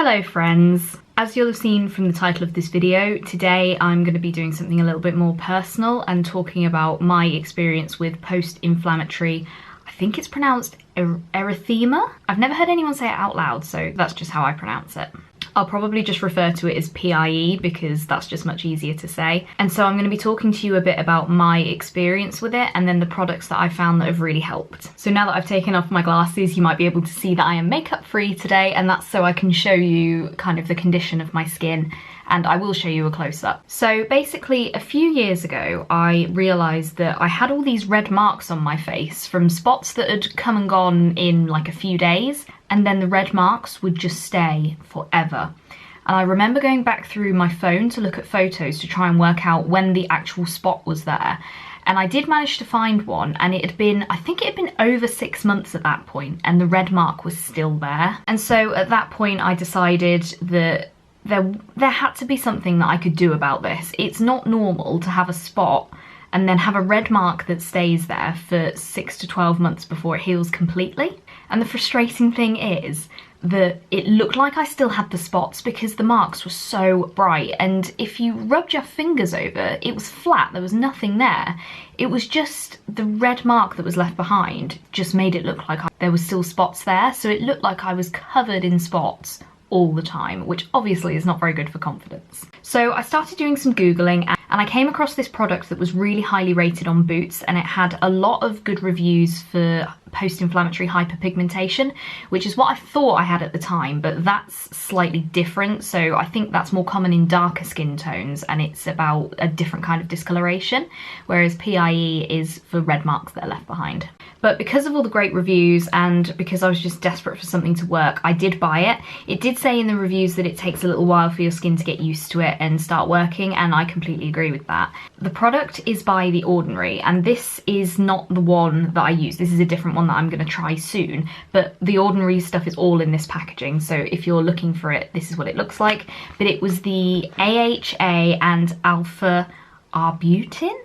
Hello friends! As you'll have seen from the title of this video, today I'm going to be doing something a little bit more personal and talking about my experience with post-inflammatory, I think it's pronounced erythema? I've never heard anyone say it out loud, so that's just how I pronounce it. I'll probably just refer to it as PIE because that's just much easier to say. And so I'm going to be talking to you a bit about my experience with it and then the products that I found that have really helped. So now that I've taken off my glasses, you might be able to see that I am makeup free today, and that's so I can show you kind of the condition of my skin, and I will show you a close-up. So basically a few years ago I realised that I had all these red marks on my face from spots that had come and gone in like a few days, and then the red marks would just stay forever. And I remember going back through my phone to look at photos to try and work out when the actual spot was there. And I did manage to find one, and it had been, I think it had been over 6 months at that point, and the red mark was still there. And so at that point I decided that there had to be something that I could do about this. It's not normal to have a spot and then have a red mark that stays there for 6 to 12 months before it heals completely. And the frustrating thing is that it looked like I still had the spots because the marks were so bright, and if you rubbed your fingers over, it was flat, there was nothing there. It was just the red mark that was left behind just made it look like there was still spots there, so it looked like I was covered in spots all the time, which obviously is not very good for confidence. So I started doing some Googling and I came across this product that was really highly rated on Boots, and it had a lot of good reviews for post-inflammatory hyperpigmentation, which is what I thought I had at the time, but that's slightly different. So I think that's more common in darker skin tones and it's about a different kind of discoloration, whereas PIE is for red marks that are left behind. But because of all the great reviews and because I was just desperate for something to work, I did buy it. It did say in the reviews that it takes a little while for your skin to get used to it and start working, and I completely agree with that. The product is by The Ordinary, and this is not the one that I use. This is a different one that I'm going to try soon, but The Ordinary stuff is all in this packaging, so if you're looking for it, this is what it looks like. But it was the AHA and alpha arbutin?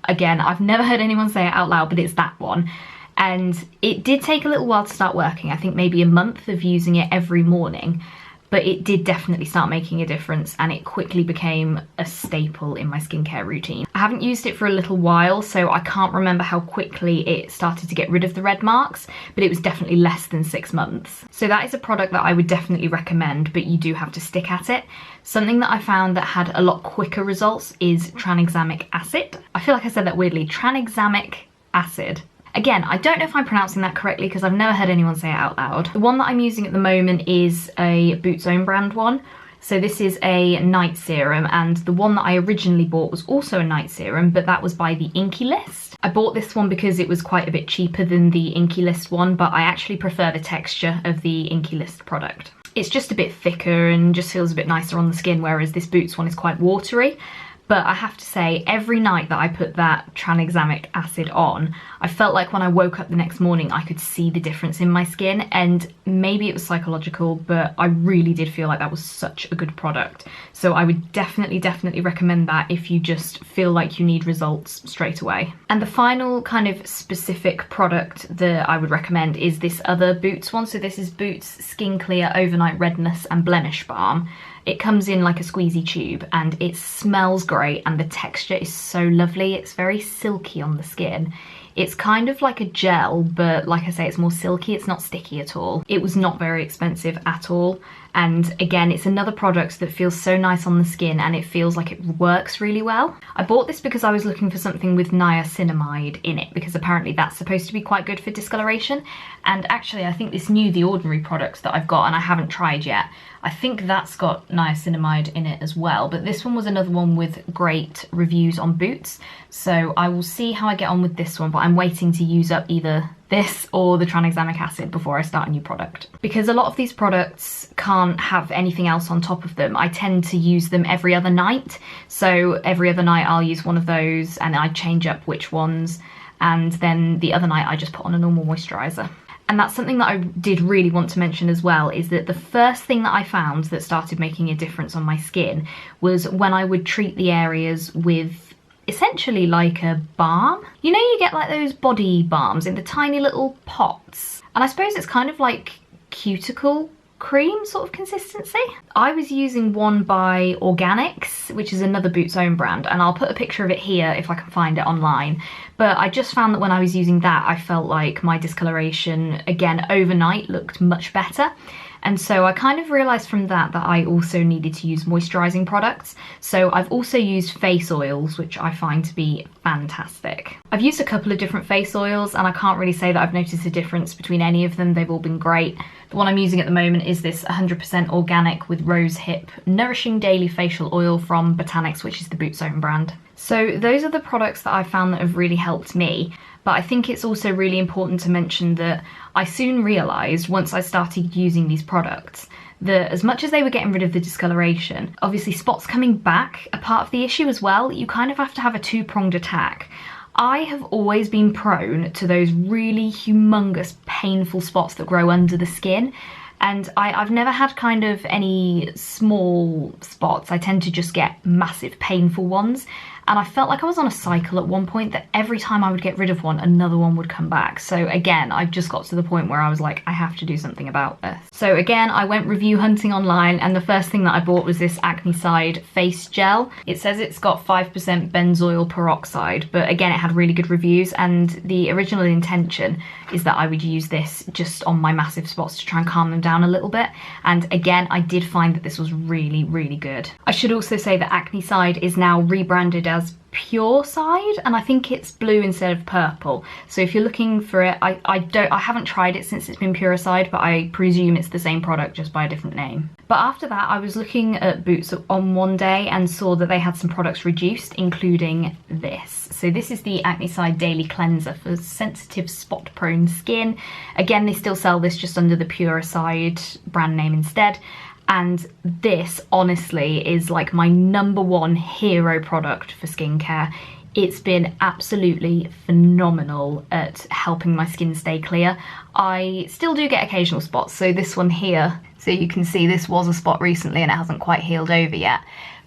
Again, I've never heard anyone say it out loud, but it's that one. And it did take a little while to start working. I think maybe a month of using it every morning, but it did definitely start making a difference, and it quickly became a staple in my skincare routine. I haven't used it for a little while, so I can't remember how quickly it started to get rid of the red marks, but it was definitely less than 6 months. So that is a product that I would definitely recommend, but you do have to stick at it. Something that I found that had a lot quicker results is tranexamic acid. I feel like I said that weirdly, tranexamic acid. Again, I don't know if I'm pronouncing that correctly because I've never heard anyone say it out loud. The one that I'm using at the moment is a Boots own brand one. So this is a night serum, and the one that I originally bought was also a night serum, but that was by the Inky List. I bought this one because it was quite a bit cheaper than the Inky List one, but I actually prefer the texture of the Inky List product. It's just a bit thicker and just feels a bit nicer on the skin, whereas this Boots one is quite watery. But I have to say, every night that I put that tranexamic acid on, I felt like when I woke up the next morning I could see the difference in my skin, and maybe it was psychological, but I really did feel like that was such a good product. So I would definitely recommend that if you just feel like you need results straight away. And the final kind of specific product that I would recommend is this other Boots one. So this is Boots Skin Clear Overnight Redness and Blemish Balm. It comes in like a squeezy tube and it smells great, and the texture is so lovely. It's very silky on the skin. It's kind of like a gel, but like I say, it's more silky. It's not sticky at all. It was not very expensive at all. And again, it's another product that feels so nice on the skin and it feels like it works really well. I bought this because I was looking for something with niacinamide in it, because apparently that's supposed to be quite good for discoloration. And actually, I think this new The Ordinary product that I've got and I haven't tried yet, I think that's got niacinamide in it as well. But this one was another one with great reviews on Boots. So I will see how I get on with this one, but I'm waiting to use up either this or the tranexamic acid before I start a new product. Because a lot of these products can't have anything else on top of them, I tend to use them every other night. So every other night I'll use one of those and I change up which ones, and then the other night I just put on a normal moisturiser. And that's something that I did really want to mention as well, is that the first thing that I found that started making a difference on my skin was when I would treat the areas with essentially like a balm. You know, you get like those body balms in the tiny little pots, and I suppose it's kind of like cuticle cream sort of consistency. I was using one by Organics, which is another Boots Own brand, and I'll put a picture of it here if I can find it online. But I just found that when I was using that, I felt like my discoloration, again, overnight looked much better. And so I kind of realised from that that I also needed to use moisturising products. So I've also used face oils, which I find to be fantastic. I've used a couple of different face oils and I can't really say that I've noticed a difference between any of them. They've all been great. The one I'm using at the moment is this 100% organic with rose hip nourishing daily facial oil from Botanics, which is the Boots Own brand. So those are the products that I've found that have really helped me. But I think it's also really important to mention that I soon realised once I started using these products that as much as they were getting rid of the discoloration, obviously spots coming back are part of the issue as well. You kind of have to have a two-pronged attack. I have always been prone to those really humongous, painful spots that grow under the skin. And I've never had kind of any small spots. I tend to just get massive, painful ones. And I felt like I was on a cycle at one point that every time I would get rid of one, another one would come back. So again, I've just got to the point where I was like, I have to do something about this. So again, I went review hunting online and the first thing that I bought was this Acne Side face gel. It says it's got 5% benzoyl peroxide, but again, it had really good reviews, and the original intention is that I would use this just on my massive spots to try and calm them down a little bit. And again, I did find that this was really, really good. I should also say that Acne Side is now rebranded as Pure Side, and I think it's blue instead of purple. So if you're looking for it, I haven't tried it since it's been Pure Side, but I presume it's the same product just by a different name. But after that, I was looking at Boots on one day and saw that they had some products reduced, including this. So this is the Acne Side Daily Cleanser for sensitive spot-prone skin. Again, they still sell this just under the Pure Side brand name instead. And this honestly is like my #1 hero product for skincare. It's been absolutely phenomenal at helping my skin stay clear. I still do get occasional spots, so this one here, so you can see this was a spot recently and it hasn't quite healed over yet.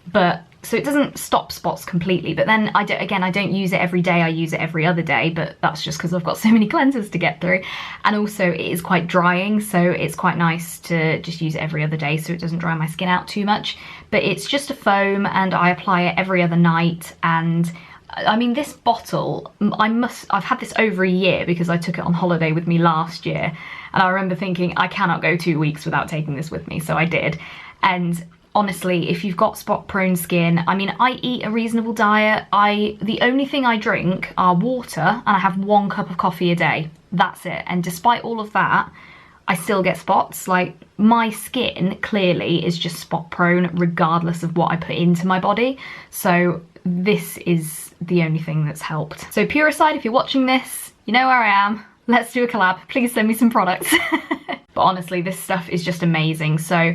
But so it doesn't stop spots completely, but then I don't use it every day, I use it every other day, but that's just because I've got so many cleansers to get through. And also it is quite drying, so it's quite nice to just use it every other day so it doesn't dry my skin out too much. But it's just a foam and I apply it every other night. And I mean, this bottle, I've had this over a year because I took it on holiday with me last year. And I remember thinking, I cannot go 2 weeks without taking this with me, so I did. And honestly, if you've got spot-prone skin, I mean, I eat a reasonable diet. The only thing I drink are water, and I have 1 cup of coffee a day. That's it. And despite all of that, I still get spots. Like, my skin clearly is just spot-prone regardless of what I put into my body. So this is the only thing that's helped. So Pure Side, if you're watching this, you know where I am. Let's do a collab. Please send me some products. But honestly, this stuff is just amazing. So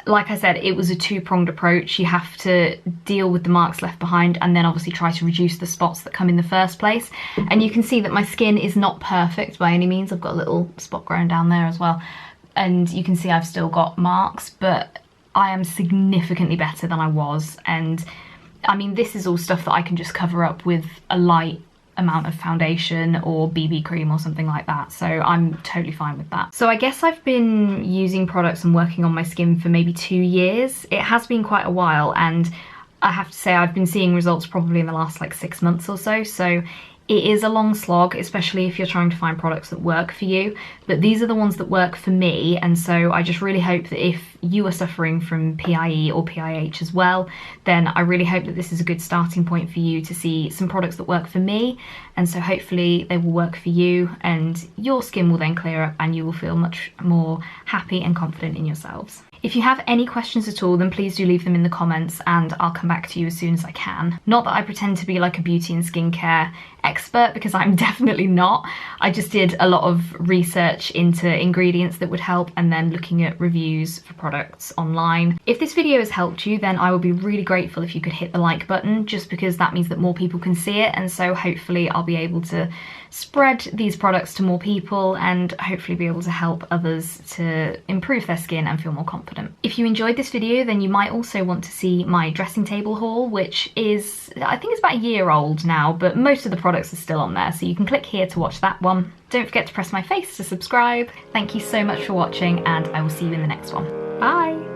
like I said, it was a two-pronged approach. You have to deal with the marks left behind and then obviously try to reduce the spots that come in the first place. And you can see that my skin is not perfect by any means. I've got a little spot growing down there as well. And you can see I've still got marks, but I am significantly better than I was. And I mean, this is all stuff that I can just cover up with a light amount of foundation or BB cream or something like that, so I'm totally fine with that. So I guess I've been using products and working on my skin for maybe 2 years. It has been quite a while, and I have to say I've been seeing results probably in the last like 6 months or so, so it is a long slog, especially if you're trying to find products that work for you, but these are the ones that work for me. And so I just really hope that if you are suffering from PIE or PIH as well, then I really hope that this is a good starting point for you to see some products that work for me. And so hopefully they will work for you and your skin will then clear up and you will feel much more happy and confident in yourselves. If you have any questions at all, then please do leave them in the comments and I'll come back to you as soon as I can. Not that I pretend to be like a beauty and skincare expert, because I'm definitely not. I just did a lot of research into ingredients that would help and then looking at reviews for products online. If this video has helped you, then I would be really grateful if you could hit the like button, just because that means that more people can see it, and so hopefully I'll be able to spread these products to more people and hopefully be able to help others to improve their skin and feel more confident. If you enjoyed this video, then you might also want to see my dressing table haul, which is, I think it's about a year old now, but most of the products are still on there, so you can click here to watch that one. Don't forget to press my face to subscribe. Thank you so much for watching, and I will see you in the next one. Bye!